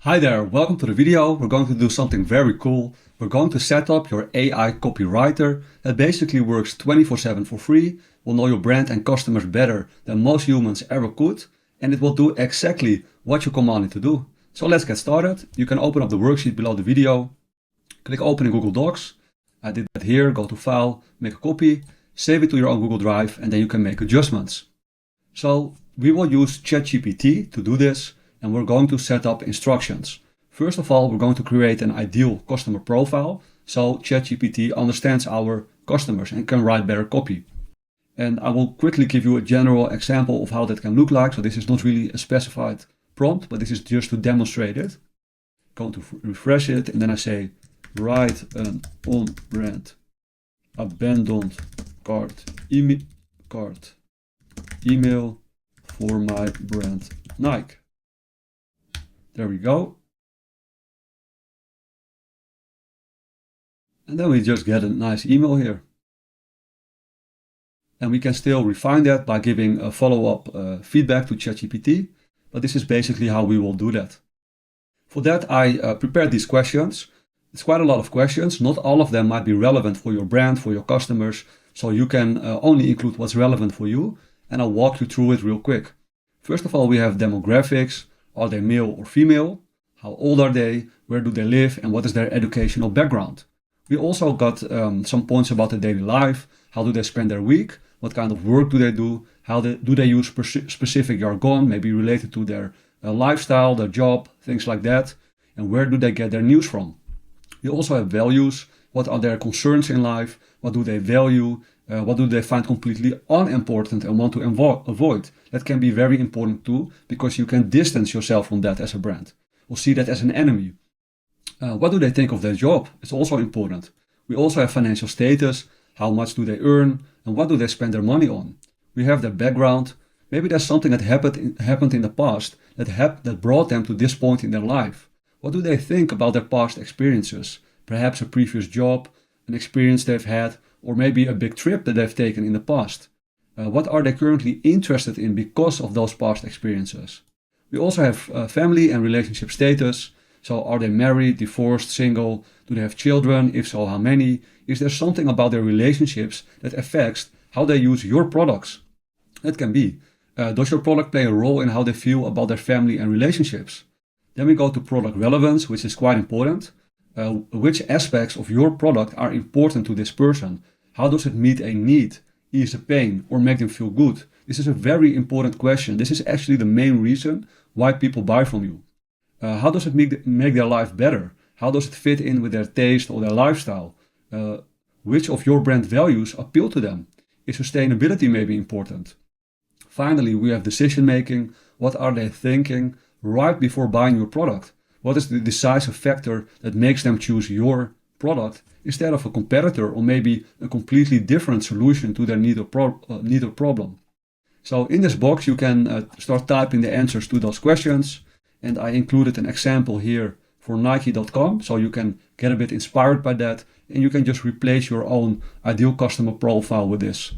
Hi there, welcome to the video. We're going to do something very cool. We're going to set up your AI copywriter that basically works 24/7 for free, will know your brand and customers better than most humans ever could, and it will do exactly what you command it to do. So let's get started. You can open up the worksheet below the video, click open in Google Docs. I did that here, go to File, make a copy, save it to your own Google Drive, and then you can make adjustments. So we will use Chat GPT to do this. And we're going to set up instructions. First of all, we're going to create an ideal customer profile so ChatGPT understands our customers and can write better copy. And I will quickly give you a general example of how that can look like. So this is not really a specified prompt, but this is just to demonstrate it. Going to refresh it, and then I say, write an on-brand abandoned cart email for my brand Nike. There we go. And then we just get a nice email here. And we can still refine that by giving a follow-up feedback to ChatGPT. But this is basically how we will do that. For that, I prepared these questions. It's quite a lot of questions. Not all of them might be relevant for your brand, for your customers. So you can only include what's relevant for you. And I'll walk you through it real quick. First of all, we have demographics. Are they male or female? How old are they? Where do they live? And what is their educational background? We also got some points about their daily life. How do they spend their week? What kind of work do they do? How do they use specific jargon, maybe related to their lifestyle, their job, things like that? And where do they get their news from? We also have values. What are their concerns in life? What do they value? What do they find completely unimportant and want to avoid? That can be very important too, because you can distance yourself from that as a brand, or see that as an enemy. What do they think of their job? It's also important. We also have financial status. How much do they earn? And what do they spend their money on? We have their background. Maybe there's something that happened in the past that brought them to this point in their life. What do they think about their past experiences? Perhaps a previous job, an experience they've had, or maybe a big trip that they've taken in the past. What are they currently interested in because of those past experiences? We also have family and relationship status. So are they married, divorced, single? Do they have children? If so, how many? Is there something about their relationships that affects how they use your products? That can be. Does your product play a role in how they feel about their family and relationships? Then we go to product relevance, which is quite important. Which aspects of your product are important to this person? How does it meet a need, ease a pain, or make them feel good? This is a very important question. This is actually the main reason why people buy from you. How does it make their life better? How does it fit in with their taste or their lifestyle? Which of your brand values appeal to them? Is sustainability maybe important? Finally, we have decision making. What are they thinking right before buying your product? What is the decisive factor that makes them choose your product instead of a competitor, or maybe a completely different solution to their need or problem? So in this box, you can start typing the answers to those questions. And I included an example here for Nike.com, so you can get a bit inspired by that. And you can just replace your own ideal customer profile with this.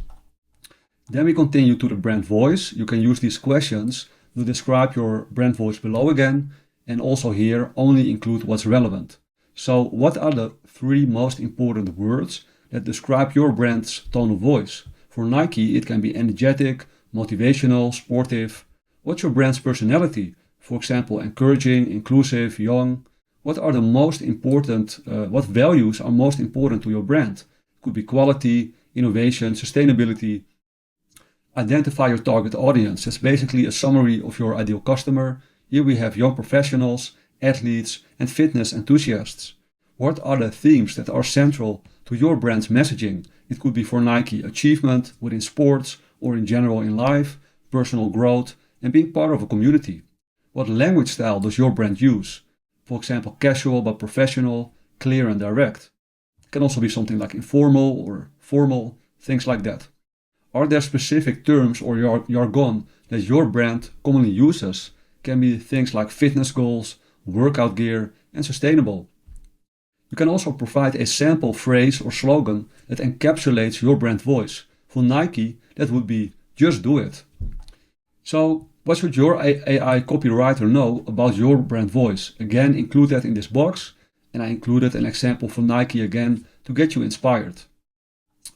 Then we continue to the brand voice. You can use these questions to describe your brand voice below again. And also here, only include what's relevant. So what are the 3 most important words that describe your brand's tone of voice? For Nike, it can be energetic, motivational, sportive. What's your brand's personality? For example, encouraging, inclusive, young. What are the most important, what values are most important to your brand? Could be quality, innovation, sustainability. Identify your target audience. That's basically a summary of your ideal customer. Here we have young professionals, athletes, and fitness enthusiasts. What are the themes that are central to your brand's messaging? It could be for Nike achievement within sports or in general in life, personal growth, and being part of a community. What language style does your brand use? For example, casual but professional, clear and direct. It can also be something like informal or formal, things like that. Are there specific terms or jargon that your brand commonly uses? Can be things like fitness goals, workout gear, and sustainable. You can also provide a sample phrase or slogan that encapsulates your brand voice. For Nike, that would be just do it. So What should your AI copywriter know about your brand voice? Again, include that in this box. And I included an example from Nike again to get you inspired.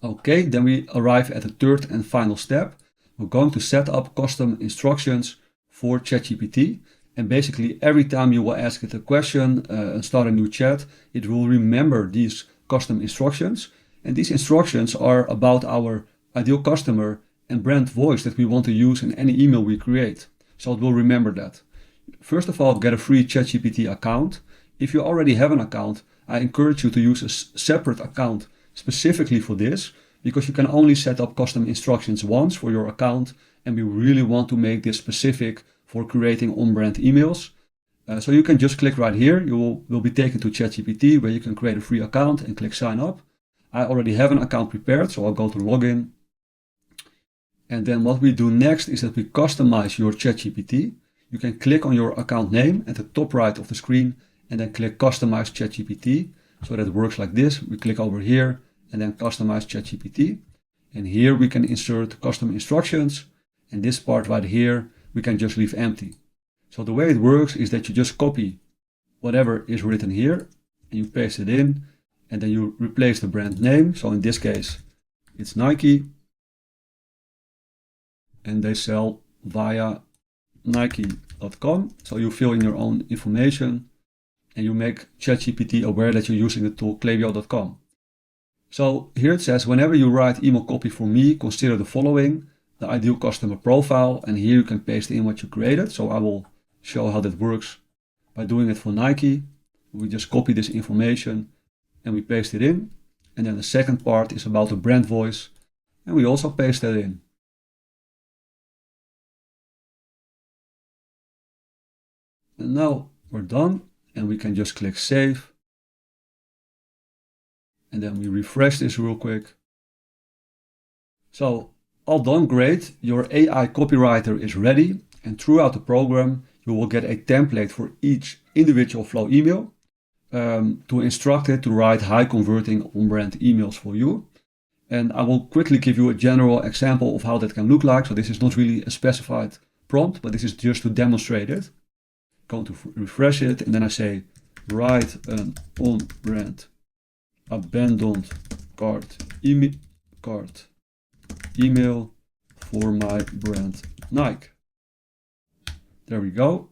Okay, then we arrive at the third and final step. We're going to set up custom instructions for ChatGPT. And basically every time you will ask it a question and start a new chat, it will remember these custom instructions. And these instructions are about our ideal customer and brand voice that we want to use in any email we create. So it will remember that. First of all, get a free ChatGPT account. If you already have an account, I encourage you to use a separate account specifically for this, because you can only set up custom instructions once for your account, and we really want to make this specific for creating on-brand emails. So you can just click right here. You will be taken to ChatGPT, where you can create a free account and click sign up. I already have an account prepared, so I'll go to login. And then what we do next is that we customize your ChatGPT. You can click on your account name at the top right of the screen and then click Customize ChatGPT. So that it works like this. We click over here and then Customize ChatGPT. And here we can insert custom instructions. And this part right here, we can just leave empty. So the way it works is that you just copy whatever is written here and you paste it in. And then you replace the brand name. So in this case, it's Nike. And they sell via Nike.com. So you fill in your own information and you make ChatGPT aware that you're using the tool Klaviyo.com. So here it says, whenever you write email copy for me, consider the following: the ideal customer profile. And here you can paste in what you created. So I will show how that works by doing it for Nike. We just copy this information and we paste it in. And then the second part is about the brand voice. And we also paste that in. And now we're done and we can just click save. And then we refresh this real quick. So all done, great. Your AI copywriter is ready. And throughout the program, you will get a template for each individual flow email to instruct it to write high converting on-brand emails for you. And I will quickly give you a general example of how that can look like. So this is not really a specified prompt, but this is just to demonstrate it. Going to refresh it, and then I say, write an on-brand abandoned cart email for my brand Nike. There we go.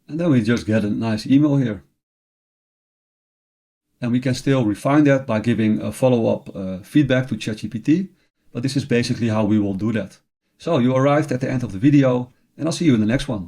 And then we just get a nice email here. And we can still refine that by giving a follow-up feedback to ChatGPT. But this is basically how we will do that. So you arrived at the end of the video, and I'll see you in the next one.